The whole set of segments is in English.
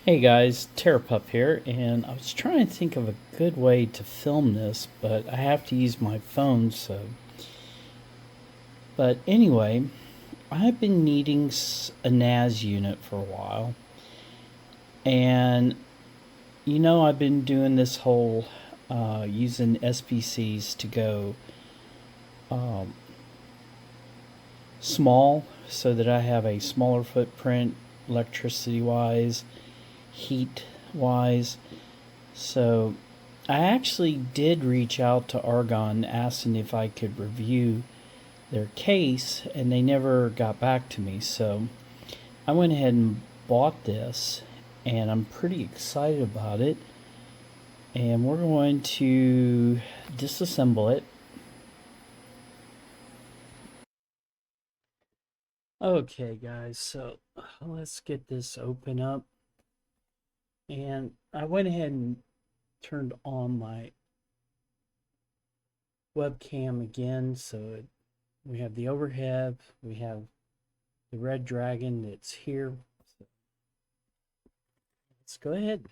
Hey guys, TerrorPUP here, and I was trying to think of a good way to film this, but I have to use my phone, so. But anyway, I've been needing a NAS unit for a while, and I've been doing this whole using SPCs to go um, small so that I have a smaller footprint electricity wise, heat wise. So I actually did reach out to Argon asking if I could review their case, and they never got back to me. So I went ahead and bought this, and I'm pretty excited about it. And we're going to disassemble it. Okay, guys, so let's get this open up. And I went ahead and turned on my webcam again, so we have the overhead, we have the red dragon that's here. So let's go ahead.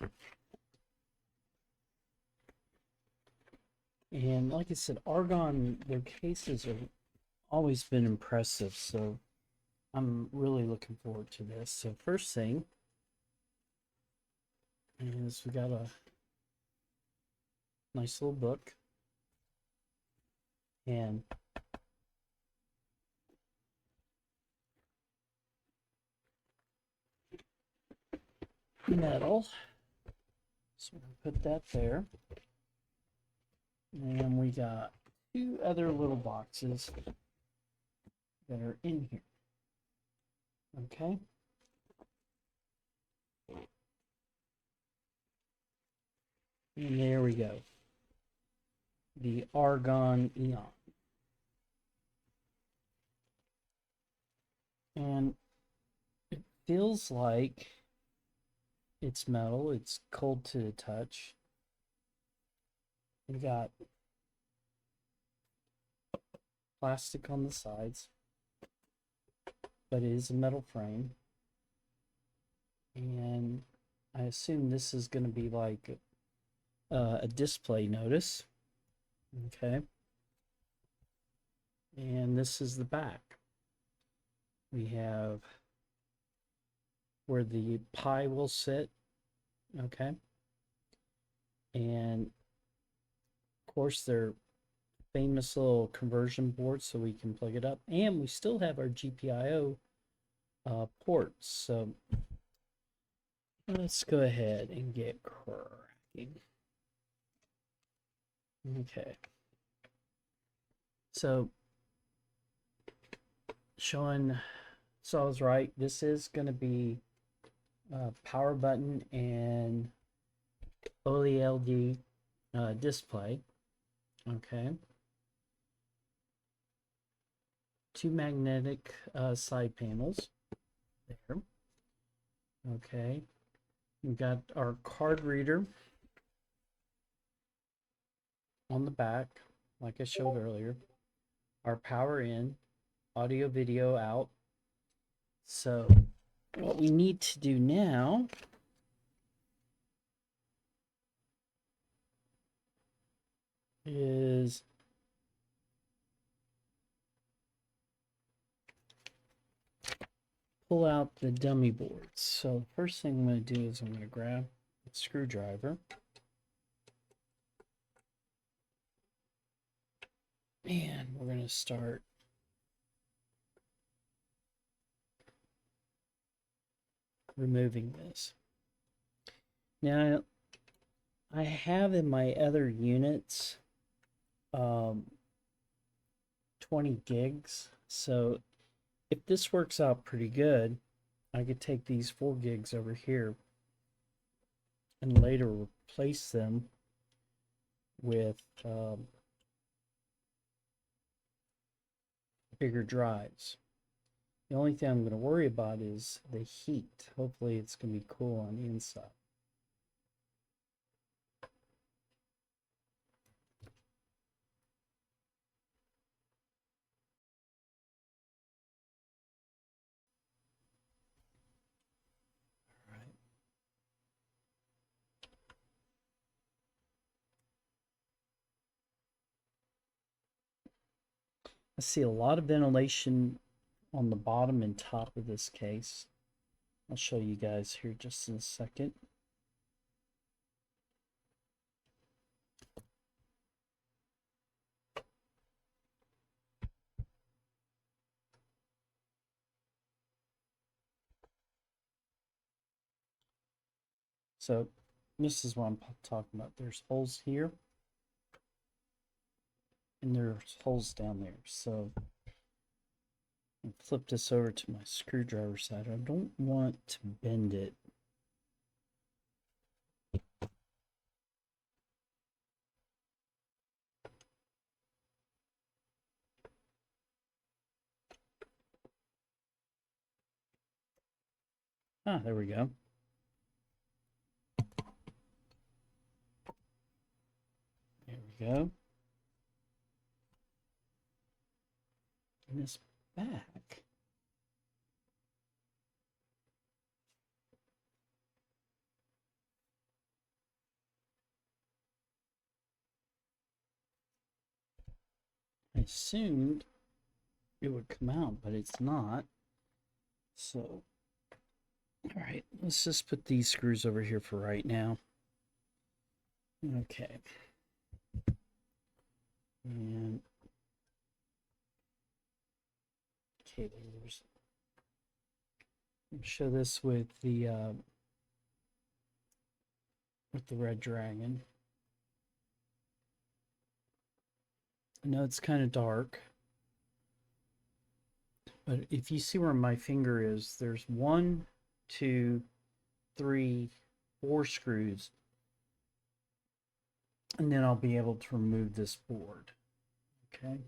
And like I said, Argon, their cases have always been impressive, so I'm really looking forward to this. So first thing is we got a nice little book, and metal. So we're gonna put that there. And we got two other little boxes that are in here. Okay. And there we go. The Argon Eon. And it feels like it's metal. It's cold to the touch. We got plastic on the sides, but it is a metal frame. And I assume this is going to be like a display notice. Okay. And this is the back. We have where the Pi will sit. Okay. And of course, they're famous little conversion boards so we can plug it up. And we still have our GPIO ports. So let's go ahead and get cracking. Okay. So showing, so I was right. This is going to be power button and OLED display. Okay. Two magnetic side panels there. Okay. We've got our card reader on the back, like I showed earlier. Our power in, audio video out. So what we need to do now is pull out the dummy boards. So the first thing I'm going to do is I'm going to grab a screwdriver. And we're going to start removing this. Now, I have in my other units 20 gigs. So if this works out pretty good, I could take these 4 gigs over here and later replace them with bigger drives. The only thing I'm going to worry about is the heat. Hopefully it's going to be cool on the inside. All right. I see a lot of ventilation on the bottom and top of this case. I'll show you guys here just in a second. So this is what I'm talking about. There's holes here and there's holes down there. So I'll flip this over to my screwdriver side. I don't want to bend it. Ah, there we go. There we go. And this back. I assumed it would come out, but it's not. So, all right, let's just put these screws over here for right now. Okay. And okay, there's. Show this with the red dragon. I know it's kind of dark, but if you see where my finger is, there's 1, 2, 3, 4 screws, and then I'll be able to remove this board. Okay.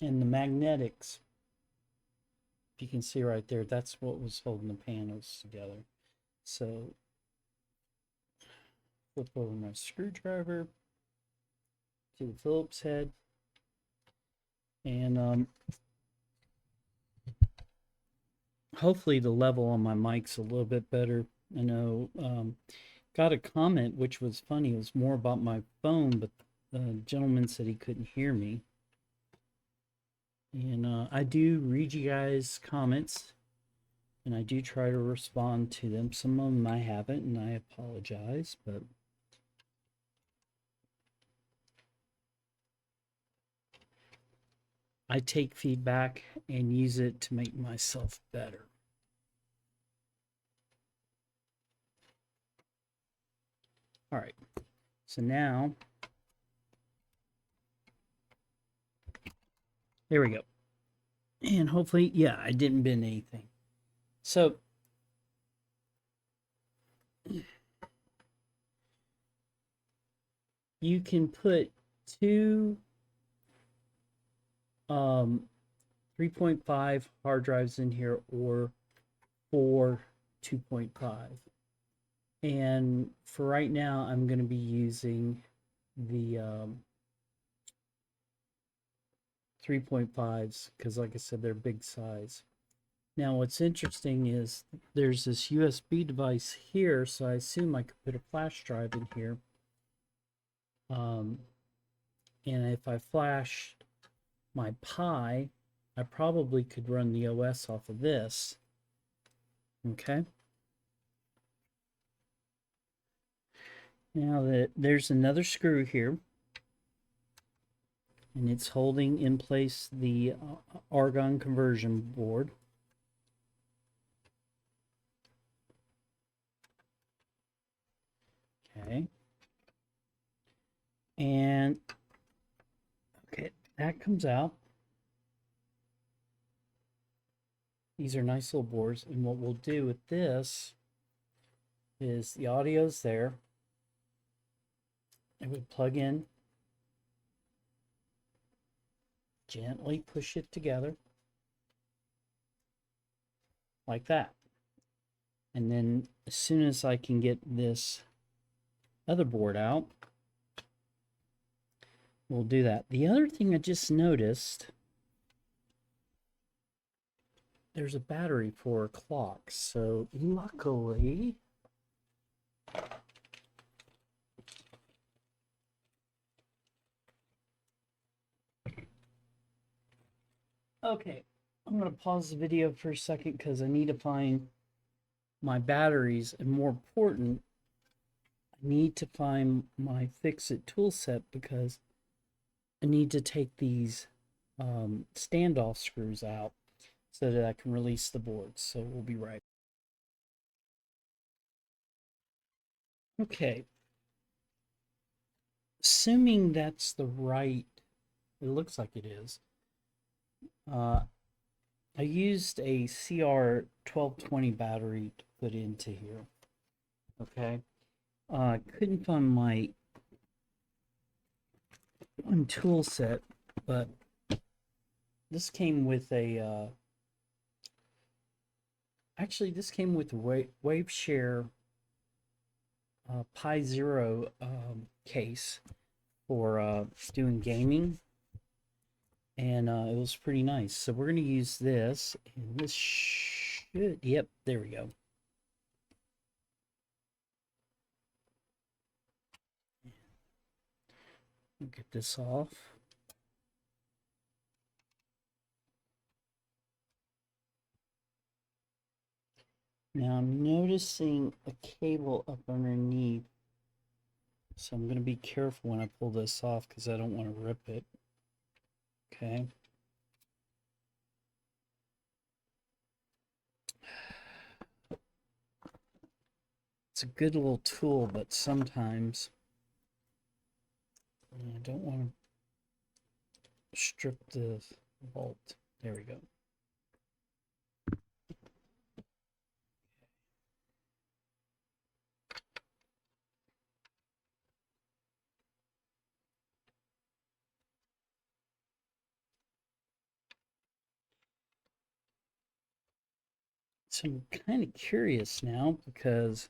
And the magnetics, if you can see right there, that's what was holding the panels together. So flip over my screwdriver to the Phillips head, and hopefully the level on my mic's a little bit better. I know got a comment which was funny. It was more about my phone, but the gentleman said he couldn't hear me. And I do read you guys' comments, and I do try to respond to them. Some of them I haven't, and I apologize, but I take feedback and use it to make myself better. All right, so now, there we go. And hopefully, yeah, I didn't bend anything. So, you can put 2 3.5 hard drives in here, or 4 2.5. And for right now, I'm going to be using the 3.5s because, like I said, they're big size. Now, what's interesting is there's this USB device here, so I assume I could put a flash drive in here. And if I flashed my Pi, I probably could run the OS off of this. Okay. Now there's another screw here, and it's holding in place the Argon conversion board. Okay. And okay, that comes out. These are nice little boards, and what we'll do with this is the audio's there. It would plug in, gently push it together like that. And then as soon as I can get this other board out, we'll do that. The other thing I just noticed there's a battery for a clock. So luckily, okay, I'm going to pause the video for a second because I need to find my batteries, and more important, I need to find my fix-it tool set because I need to take these standoff screws out so that I can release the boards. So we'll be right. Okay. Assuming that's the right, it looks like it is. I used a CR1220 battery to put into here. Okay. I couldn't find my one tool set, but this came with a actually this came with a WaveShare Pi Zero case for doing gaming, and it was pretty nice. So we're going to use this, and this should, yep, there we go. We'll get this off. Now I'm noticing a cable up underneath, so I'm going to be careful when I pull this off because I don't want to rip it. Okay. It's a good little tool, but sometimes I don't want to strip the bolt. There we go. So I'm kind of curious now because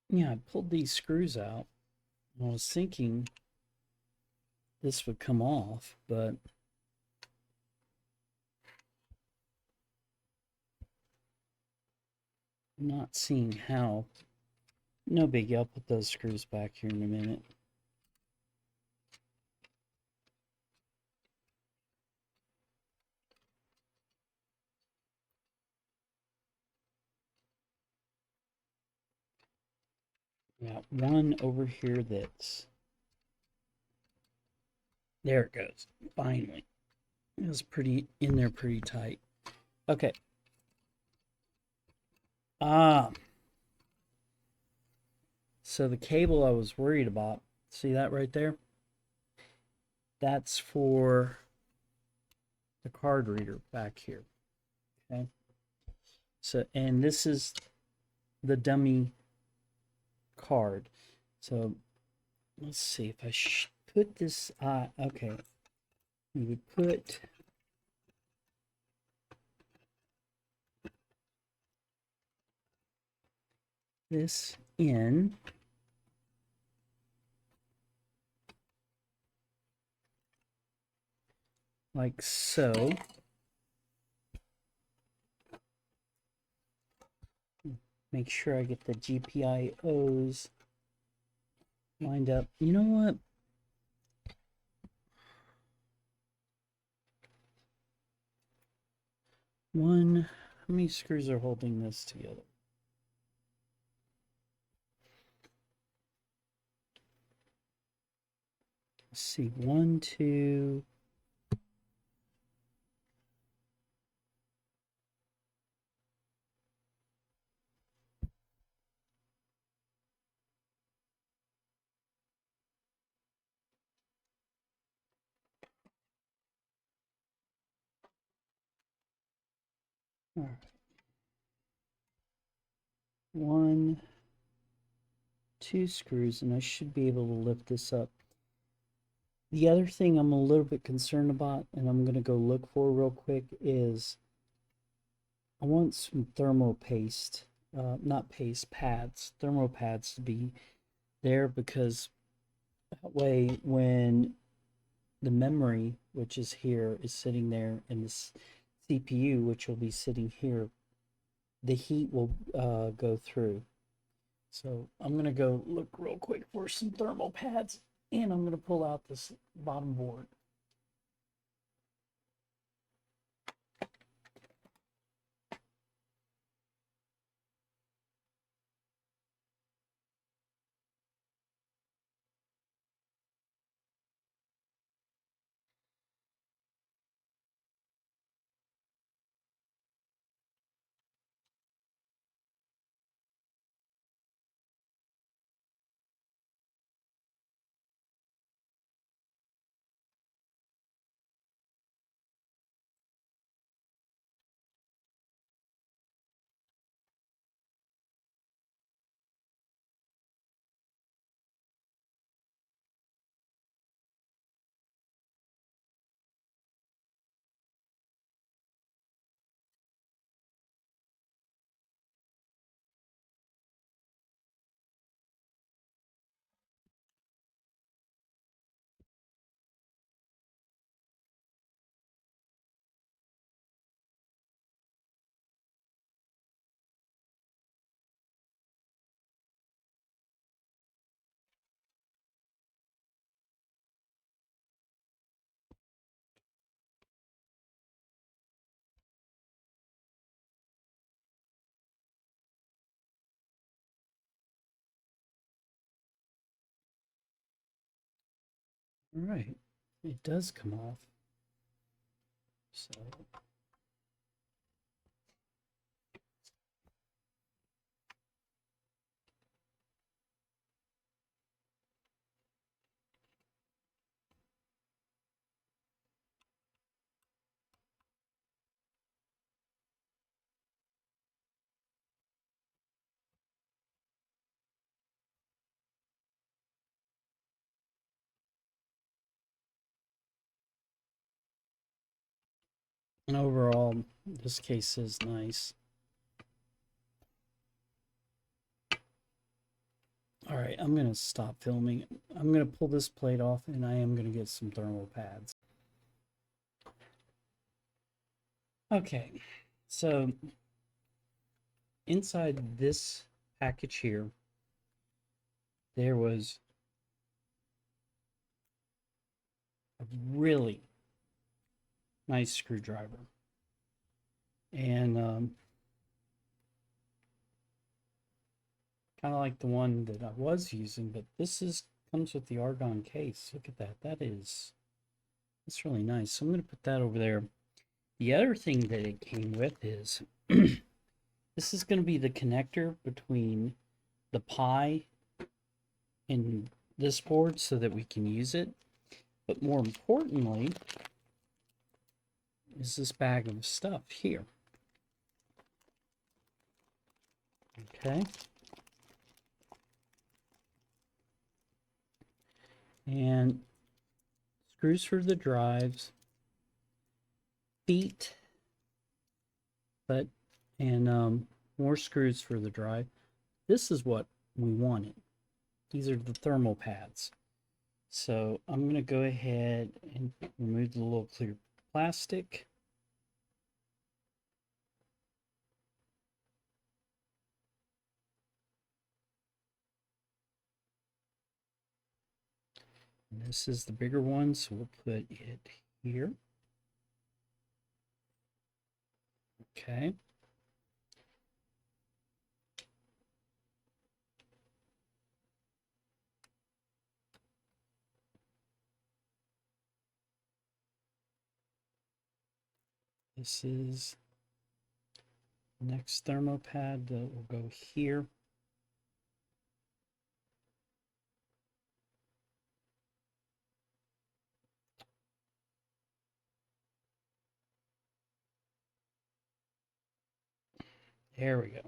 yeah, I pulled these screws out. I was thinking this would come off, but I'm not seeing how. No biggie, I'll put those screws back here in a minute. Got one over here that's, there it goes, finally. It was pretty in there pretty tight. Okay. So the cable I was worried about, see that right there? That's for the card reader back here. Okay. So, and this is the dummy card. So let's see if I put this, okay. We would put this in. Like so. Make sure I get the GPIOs lined up. You know what? How many screws are holding this together? Let's see, 1, 2. All right. 1, 2 screws, and I should be able to lift this up. The other thing I'm a little bit concerned about, and I'm going to go look for real quick, is I want some thermal paste not paste, pads, thermal pads to be there, because that way when the memory, which is here, is sitting there, and this CPU, which will be sitting here, the heat will go through. So I'm going to go look real quick for some thermal pads, and I'm going to pull out this bottom board. All right, it does come off. So and overall, this case is nice. All right, I'm going to stop filming. I'm going to pull this plate off, and I am going to get some thermal pads. Okay, so inside this package here, there was a really nice screwdriver. And kind of like the one that I was using, but this comes with the Argon case. Look at that. That's really nice. So I'm going to put that over there. The other thing that it came with is this is going to be the connector between the Pi and this board so that we can use it. But more importantly is this bag of stuff here. Okay. And screws for the drives, feet, and more screws for the drive. This is what we wanted. These are the thermal pads. So I'm going to go ahead and remove the little clear plastic. And this is the bigger one, so we'll put it here. Okay. This is the next thermal pad that will go here. There we go.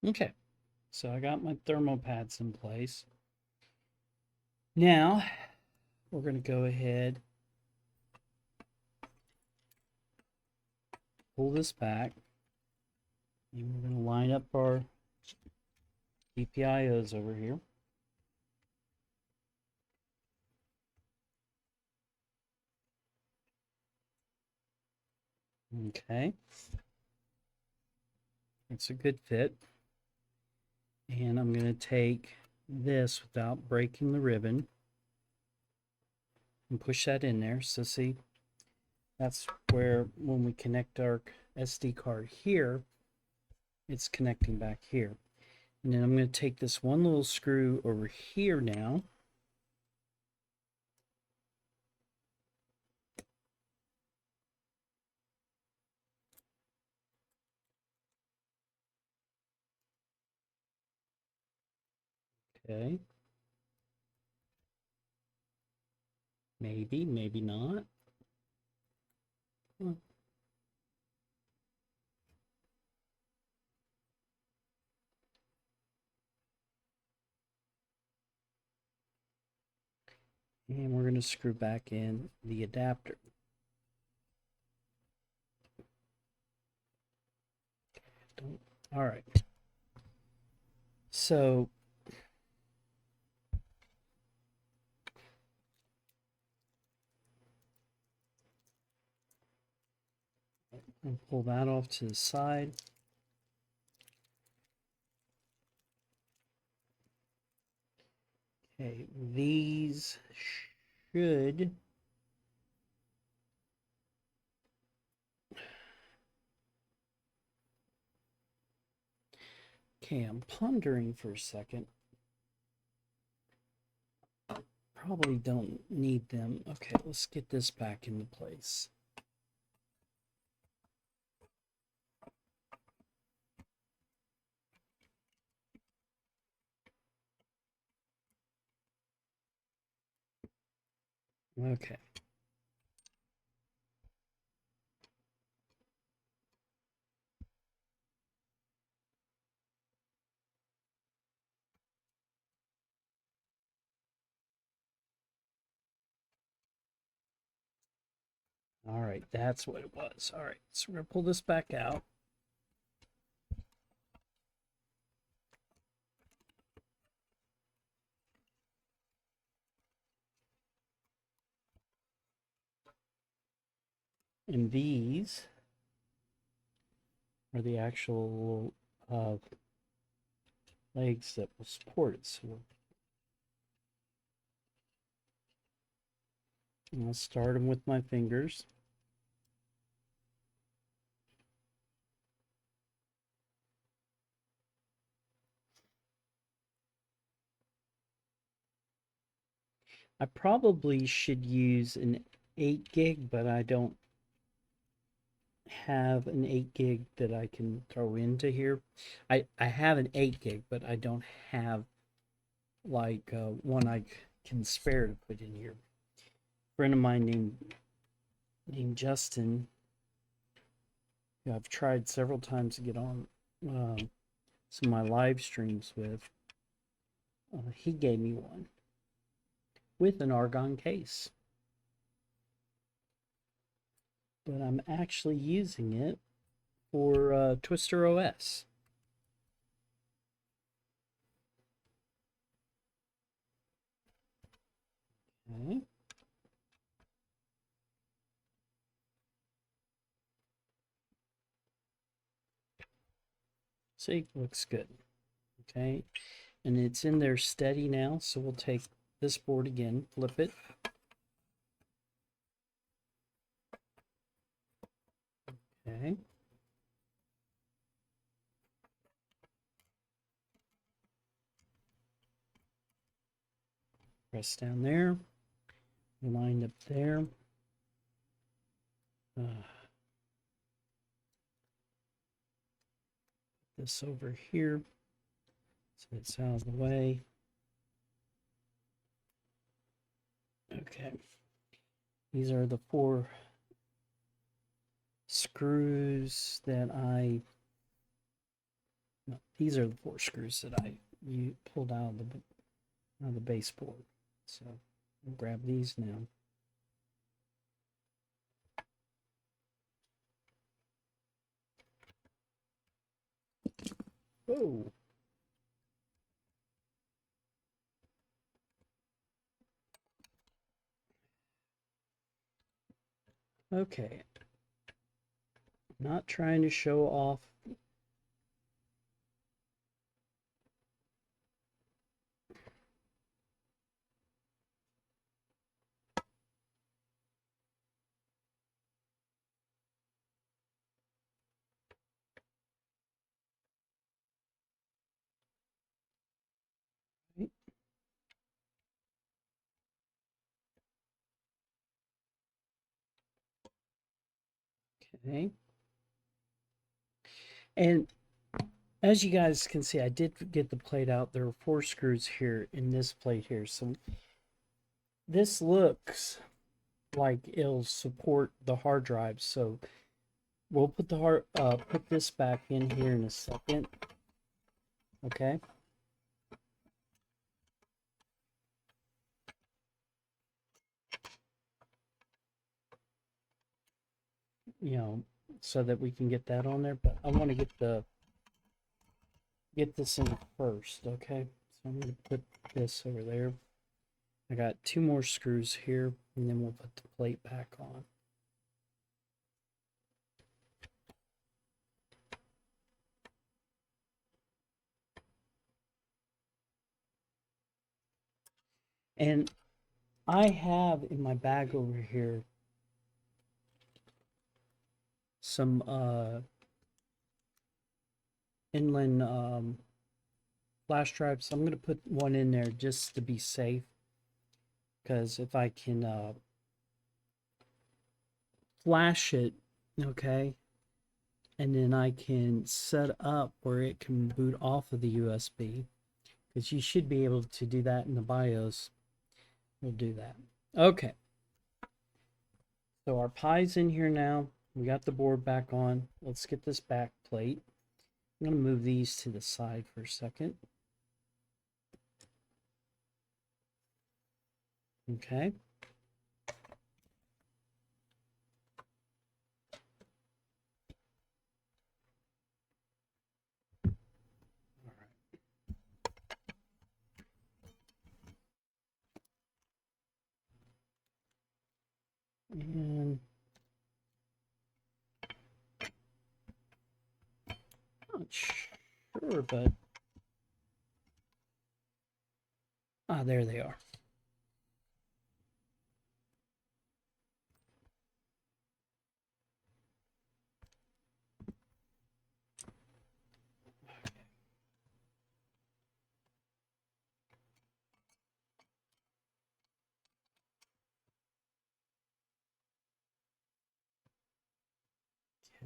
Okay, so I got my thermal pads in place. Now we're going to go ahead, pull this back, and we're going to line up our GPIOs over here. Okay, it's a good fit. And I'm going to take this without breaking the ribbon and push that in there. So see, that's where when we connect our SD card here, it's connecting back here. And then I'm going to take this one little screw over here now. Okay. Maybe, maybe not. Huh. And we're going to screw back in the adapter. All right. So I'll pull that off to the side. Okay, these should Okay, I'm pondering for a second. Probably don't need them. Okay, let's get this back into place. Okay. All right, that's what it was. All right, so we're going to pull this back out. And these are the actual legs that will support it. So I'll start them with my fingers. I probably should use an 8 gig, but I don't have an 8 gig that I can throw into here. I have an 8 gig, but I don't have like one I can spare to put in here. A friend of mine named Justin, who I've tried several times to get on some of my live streams with, he gave me one with an Argon case. But I'm actually using it for Twister OS. Okay. See, looks good. Okay, and it's in there steady now, so we'll take this board again, flip it. Okay. Press down there, lined up there. This over here, so it's out of the way. Okay, these are the 4 screws that These are the 4 screws that you pulled out of the baseboard. So I'll grab these now. Whoa. Okay. Not trying to show off. Okay. And as you guys can see, I did get the plate out. There are 4 screws here in this plate here. So this looks like it'll support the hard drive. So we'll put the put this back in here in a second. Okay. You know, so that we can get that on there, but I want to get this in first. Okay, so I'm going to put this over there. I got 2 more screws here, and then we'll put the plate back on. And I have in my bag over here some inland flash drives. I'm going to put one in there just to be safe, because if I can flash it, okay, and then I can set up where it can boot off of the USB, because you should be able to do that in the BIOS. We'll do that. Okay. So our Pi's in here now. We got the board back on. Let's get this back plate. I'm going to move these to the side for a second. Okay. All right. And not sure, but there they are.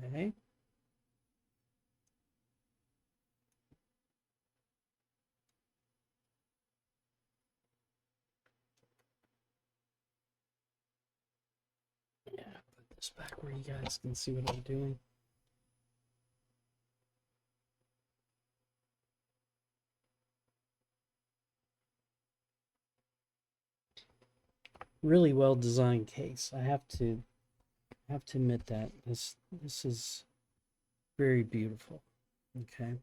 Okay. Yeah, put this back where you guys can see what I'm doing. Really well designed case. I have to admit that this is very beautiful. Okay.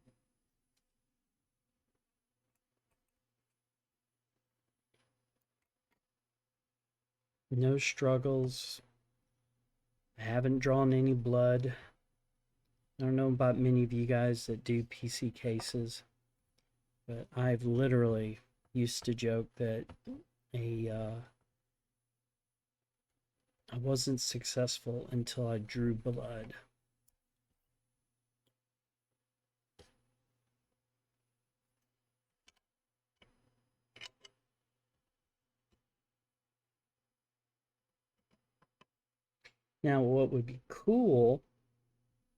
No struggles. I haven't drawn any blood. I don't know about many of you guys that do PC cases, but I've literally used to joke that I wasn't successful until I drew blood. Now, what would be cool,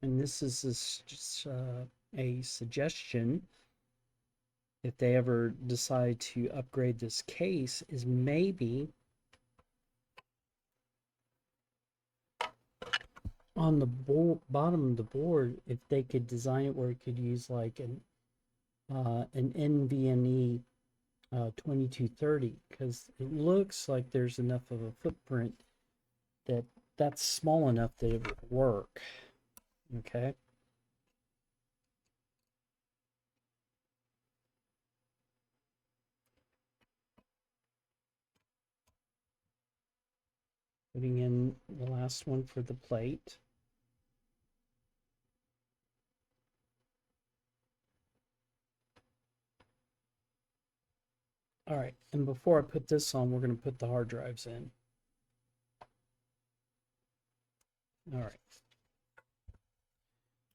and this is just a suggestion, if they ever decide to upgrade this case, is maybe on the bottom of the board, if they could design it where it could use like an NVMe 2230, because it looks like there's enough of a footprint that that's small enough that it would work. Okay. Putting in the last one for the plate. All right, and before I put this on, we're going to put the hard drives in. All right.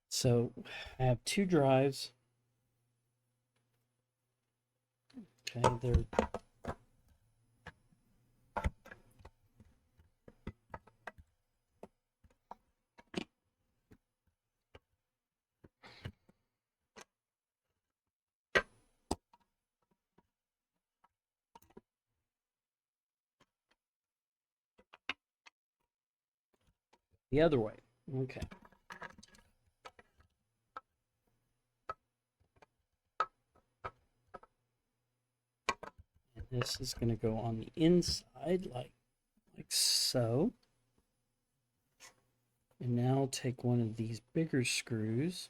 So I have 2 drives. Okay, they're the other way. Okay. And this is going to go on the inside like so. And now I'll take one of these bigger screws,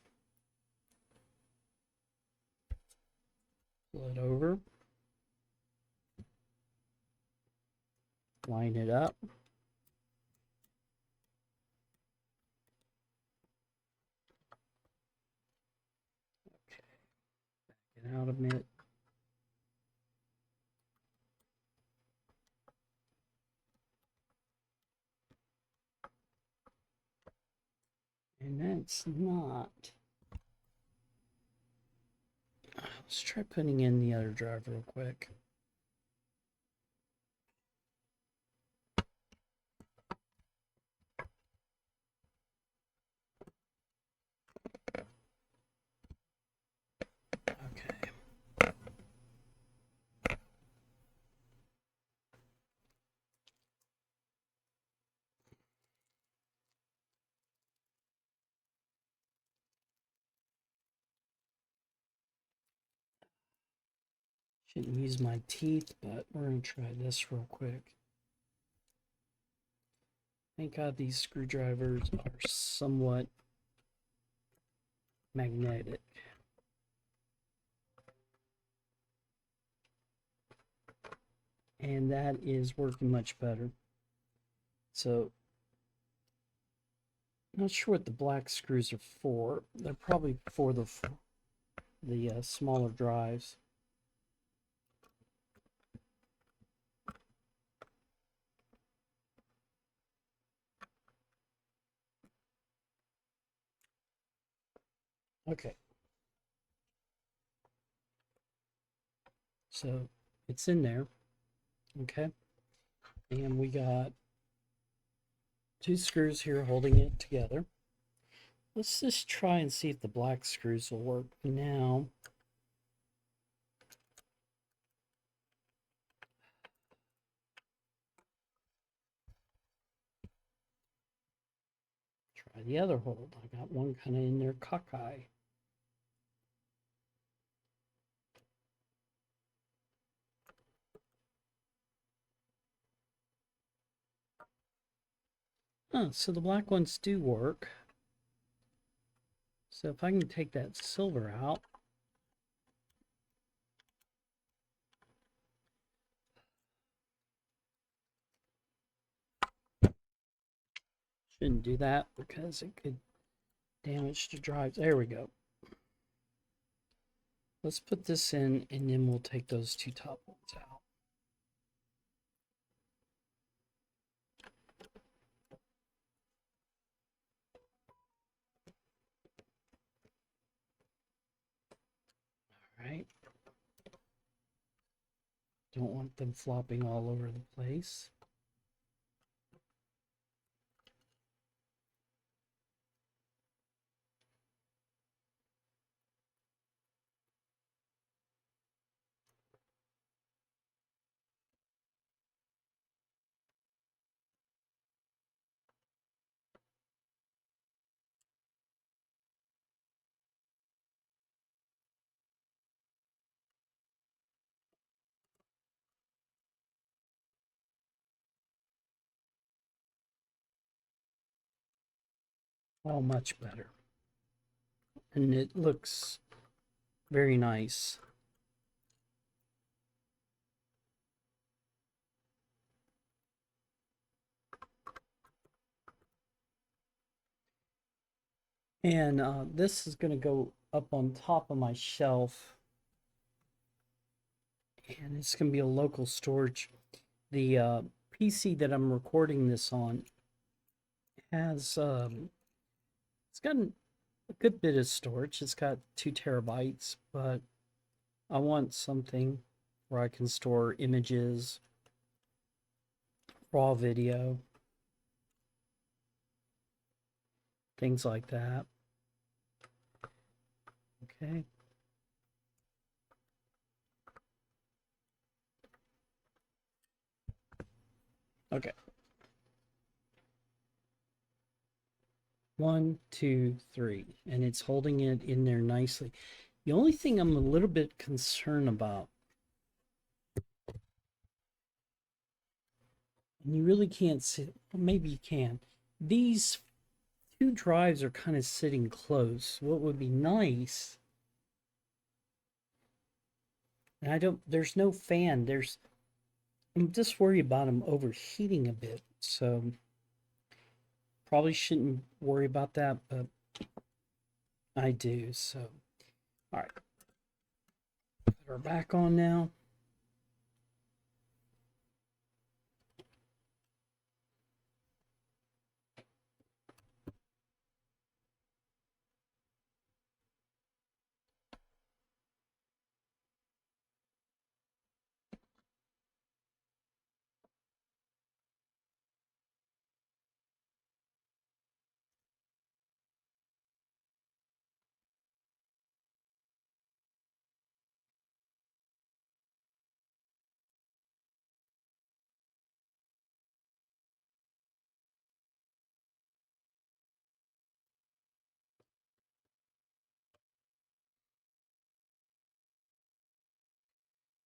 pull it over, line it up. Okay, back it out a bit. And that's not. Let's try putting in the other drive real quick. Okay. Shouldn't use my teeth, but we're going to try this real quick. Thank God these screwdrivers are somewhat magnetic. And that is working much better. So, not sure what the black screws are for. They're probably for the smaller drives. Okay. So it's in there. Okay. And we got 2 screws here holding it together. Let's just try and see if the black screws will work now. Try the other hold. I got one kind of in there cockeye. So the black ones do work. So if I can take that silver out. Shouldn't do that because it could damage the drives. There we go. Let's put this in and then we'll take those 2 top ones out. All right. Don't want them flopping all over the place. Oh, much better. And it looks very nice. And this is going to go up on top of my shelf. And it's going to be a local storage. The PC that I'm recording this on has, it's got a good bit of storage. It's got 2 terabytes, but I want something where I can store images, raw video, things like that. Okay. Okay. 1, 2, 3, and it's holding it in there nicely. The only thing I'm a little bit concerned about, and you really can't see, well, maybe you can. These 2 drives are kind of sitting close. What would be nice, and I don't, there's no fan. I'm just worried about them overheating a bit. So probably shouldn't worry about that, but I do. So, all right, put her back on now.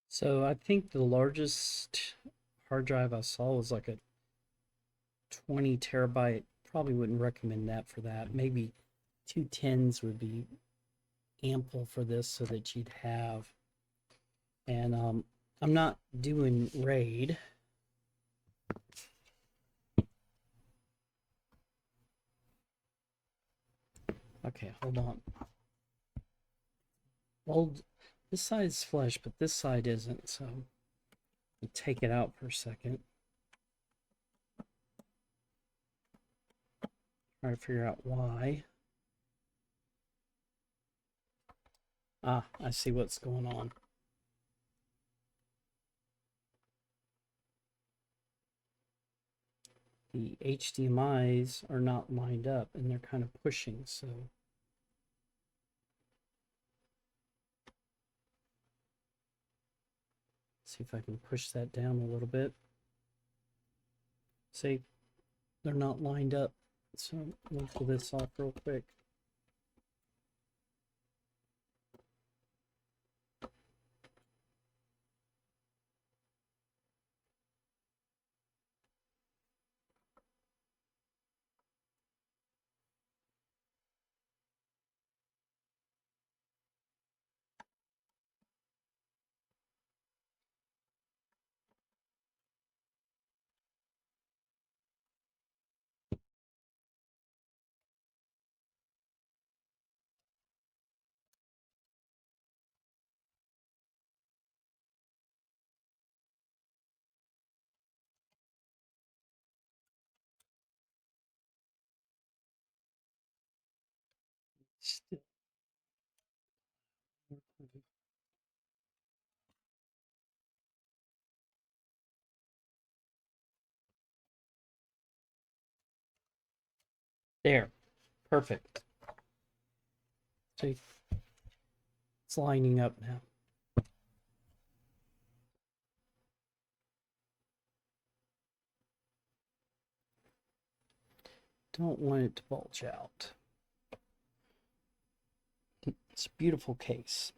So I think the largest hard drive I saw was like a 20 terabyte. Probably wouldn't recommend that for that. Maybe 2 tens would be ample for this so that you'd have. And I'm not doing RAID. Okay, hold on. Well, this side's flush, but this side isn't, so I'll take it out for a second. Try to figure out why. Ah, I see what's going on. The HDMIs are not lined up and they're kind of pushing, so see if I can push that down a little bit. See, they're not lined up, so we'll pull this off real quick. Still. There, perfect. See, it's lining up now. Don't want it to bulge out. It's a beautiful case.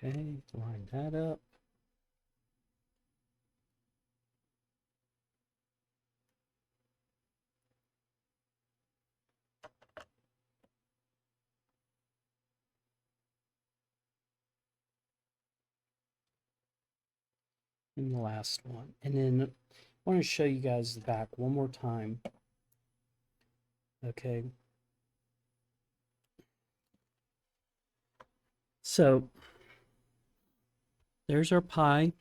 Okay, line that up. And the last one. And then I want to show you guys the back one more time. Okay. So there's our Pi.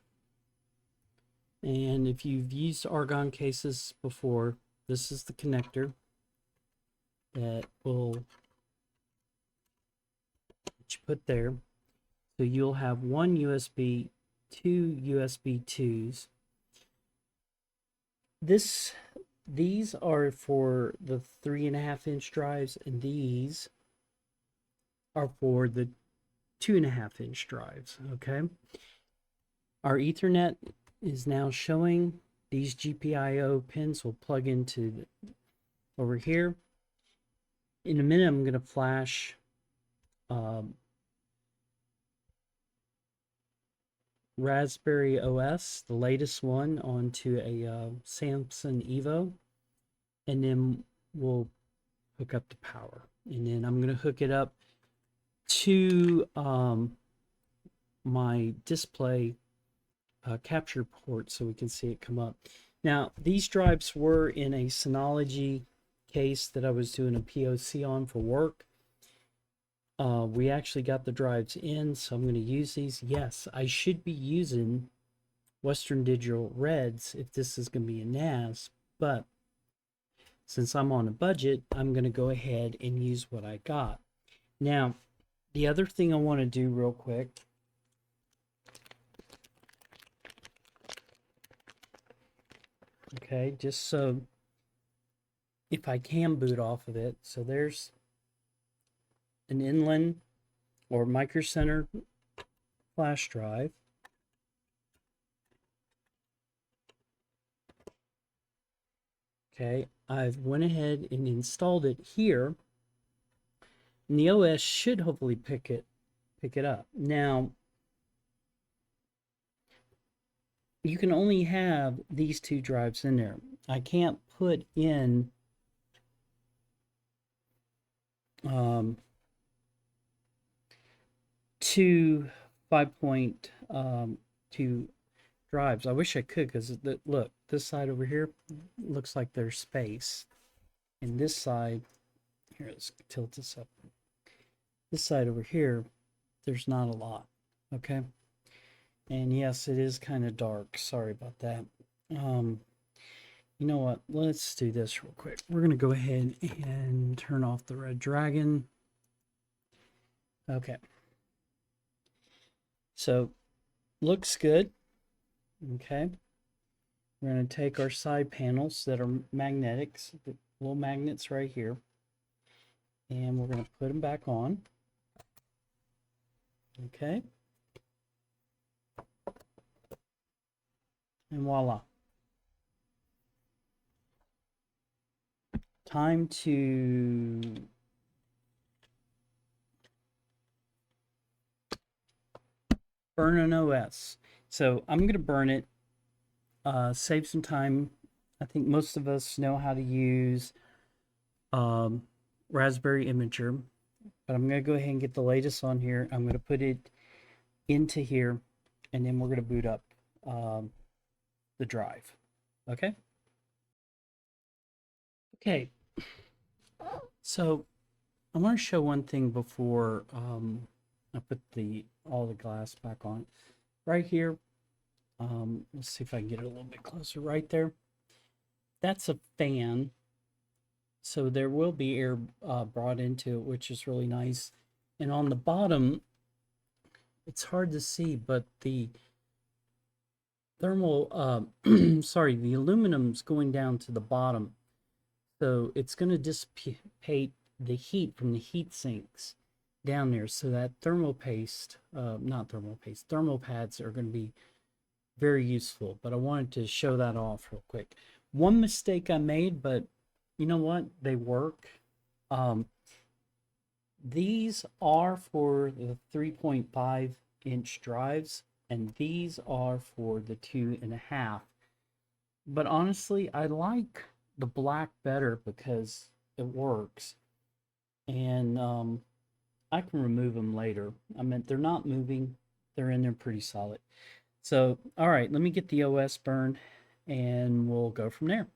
And if you've used Argon cases before, this is the connector that you put there. So you'll have one USB, two USB 2s. These are for the 3.5-inch drives, and these are for the 2.5-inch drives. Okay. Our Ethernet is now showing. These GPIO pins will plug into over here. In a minute, I'm going to flash Raspberry OS, the latest one, onto a Samsung Evo, and then we'll hook up the power. And then I'm going to hook it up to my display capture port so we can see it come up. Now, these drives were in a Synology case that I was doing a POC on for work. We actually got the drives in, so I'm going to use these. Yes, I should be using Western Digital Reds if this is going to be a NAS, but since I'm on a budget, I'm going to go ahead and use what I got. Now, the other thing I want to do real quick, okay, just so if I can boot off of it. So there's an inland or Microcenter flash drive. Okay, I've went ahead and installed it here, and the OS should hopefully pick it up. Now, you can only have these two drives in there. I can't put in two 5.2 drives. I wish I could, because look, this side over here looks like there's space, and this side here, let's tilt this up. This side over here, there's not a lot. Okay, and yes, it is kind of dark. Sorry about that. You know what? Let's do this real quick. We're gonna go ahead and turn off the red dragon. Okay. So, looks good. Okay. We're going to take our side panels that are magnetics, the little magnets right here, and we're going to put them back on. Okay. And voila. Time to burn an OS. So I'm going to burn it, save some time. I think most of us know how to use Raspberry Imager, but I'm going to go ahead and get the latest on here. I'm going to put it into here, and then we're going to boot up the drive. Okay? Okay. So I want to show one thing before I put all the glass back on. Right here, let's see if I can get it a little bit closer. Right there, that's a fan. So there will be air brought into it, which is really nice. And on the bottom, it's hard to see, but the thermal, sorry, the aluminum's going down to the bottom. So it's going to dissipate the heat from the heat sinks down there. So that thermal pads are going to be very useful. But I wanted to show that off real quick. One mistake I made, but you know what? They work. These are for the 3.5 inch drives, and these are for the 2.5. But honestly, I like the black better because it works. And I can remove them later. I mean, they're not moving. They're in there pretty solid. So, all right, let me get the OS burned and we'll go from there.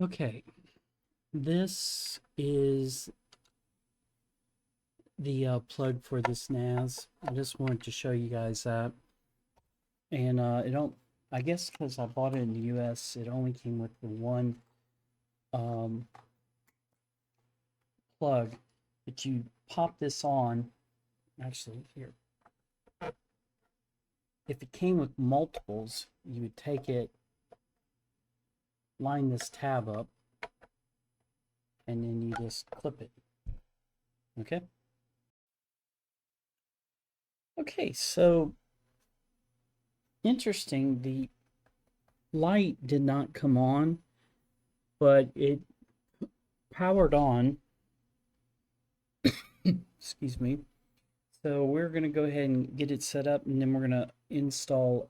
Okay, this is the plug for this NAS. I just wanted to show you guys that. And it don't, I guess because I bought it in the US, it only came with the one plug. But you pop this on, actually here. If it came with multiples, you would take it, line this tab up, and then you just clip it. Okay? Okay, so interesting, the light did not come on, but it powered on. Excuse me. So we're going to go ahead and get it set up, and then we're going to install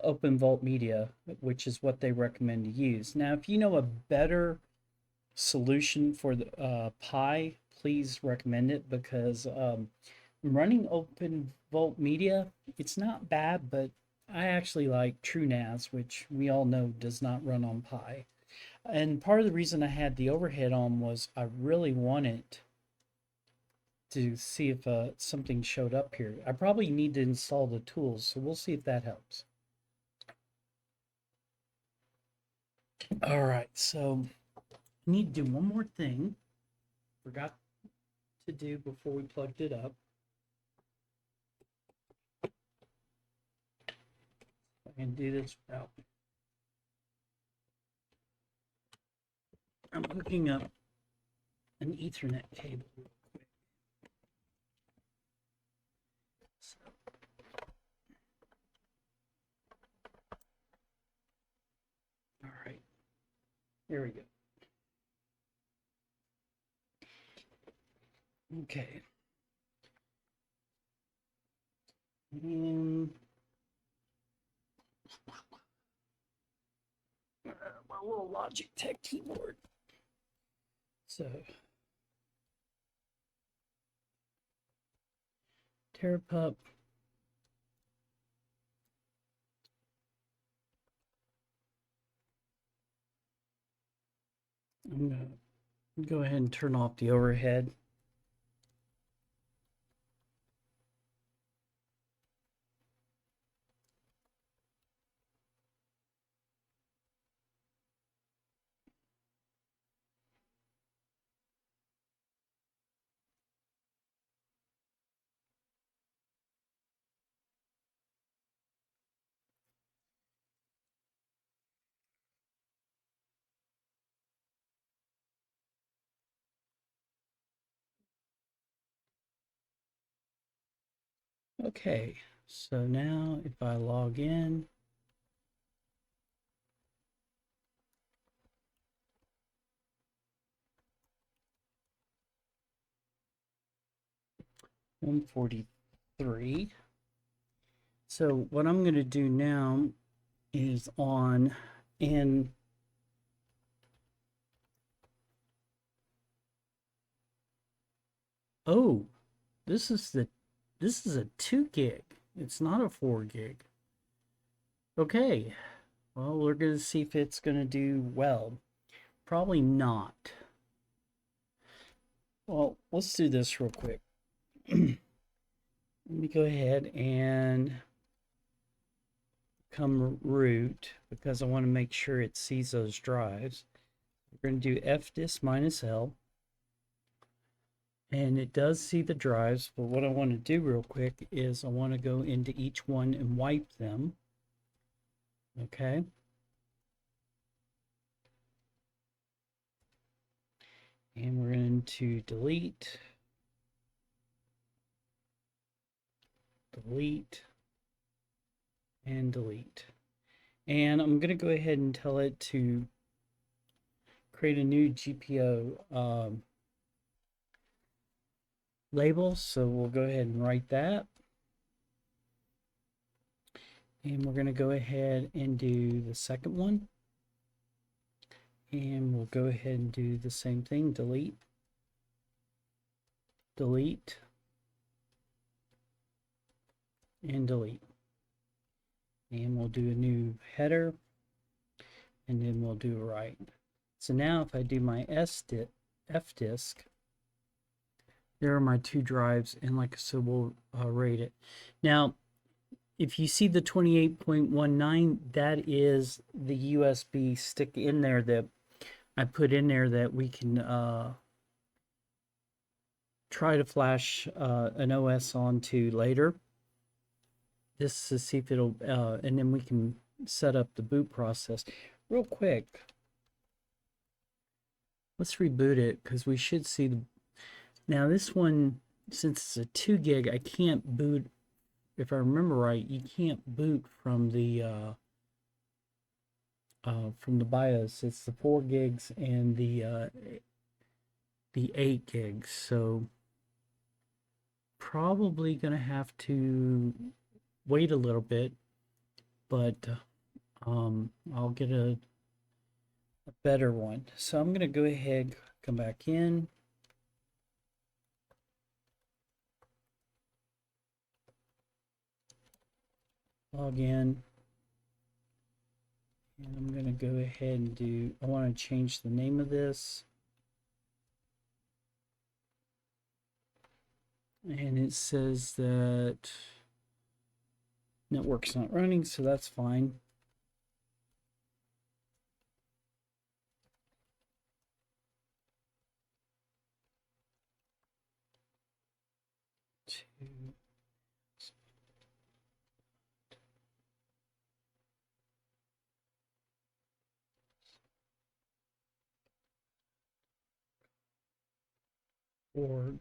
OpenVaultMedia, which is what they recommend to use. Now, if you know a better solution for the Pi, please recommend it, because running OpenVaultMedia, it's not bad, but I actually like TrueNAS, which we all know does not run on Pi. And part of the reason I had the overhead on was I really wanted to see if something showed up here. I probably need to install the tools, so we'll see if that helps. All right, so I need to do one more thing. Forgot to do before we plugged it up. I can do this without. I'm hooking up an Ethernet cable real quick. So. All right, here we go. Okay. And my little Logitech keyboard. So TerrorPUP. I'm going to go ahead and turn off the overhead. Okay, so now if I log in, $143. So what I'm going to do now is on and oh, this is a 2 gig. It's not a 4 gig. Okay, well, we're going to see if it's going to do well. Probably not. Well, let's do this real quick. Let me go ahead and come root, because I want to make sure it sees those drives. We're going to do fdisk -L. And it does see the drives, but what I want to do real quick is I want to go into each one and wipe them. Okay. And we're going to delete, and delete. And I'm going to go ahead and tell it to create a new GPO label, so we'll go ahead and write that. And we're going to go ahead and do the second one. And we'll go ahead and do the same thing, delete, delete, and delete. And we'll do a new header, and then we'll do a write. So now if I do my F disk, there are my two drives, and like I said, we'll rate it. Now, if you see the 28.19, that is the USB stick in there that I put in there that we can try to flash an OS onto later. This to see if it'll, and then we can set up the boot process. Real quick, let's reboot it because we should see the. Now this one, since it's a 2 gig, I can't boot. If I remember right, you can't boot from the BIOS. It's the 4 gigs and the 8 gigs. So probably gonna have to wait a little bit, but I'll get a better one. So I'm gonna go ahead, come back in. Log in. And I'm going to go ahead and do, I want to change the name of this. And it says that network's not running, so that's fine. Org.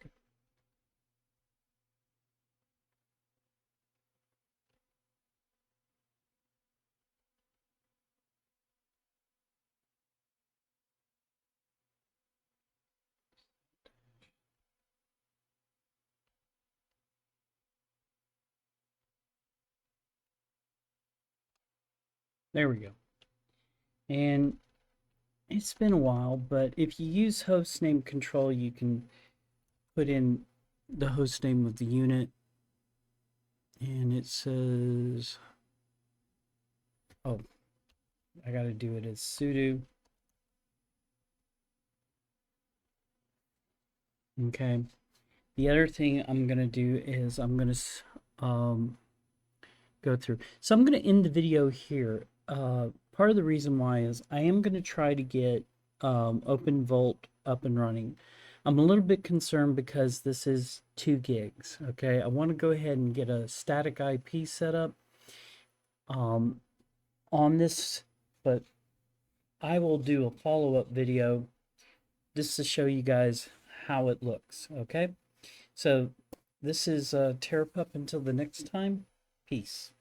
There we go. And it's been a while, but if you use hostname control, you can put in the hostname of the unit. And it says, oh, I got to do it as sudo. Okay. The other thing I'm going to do is I'm going to go through. So I'm going to end the video here. Part of the reason why is I am going to try to get OpenVault up and running. I'm a little bit concerned because this is 2 gigs. Okay, I want to go ahead and get a static IP set up on this, but I will do a follow-up video just to show you guys how it looks. Okay, so this is TerrorPUP. Until the next time, peace.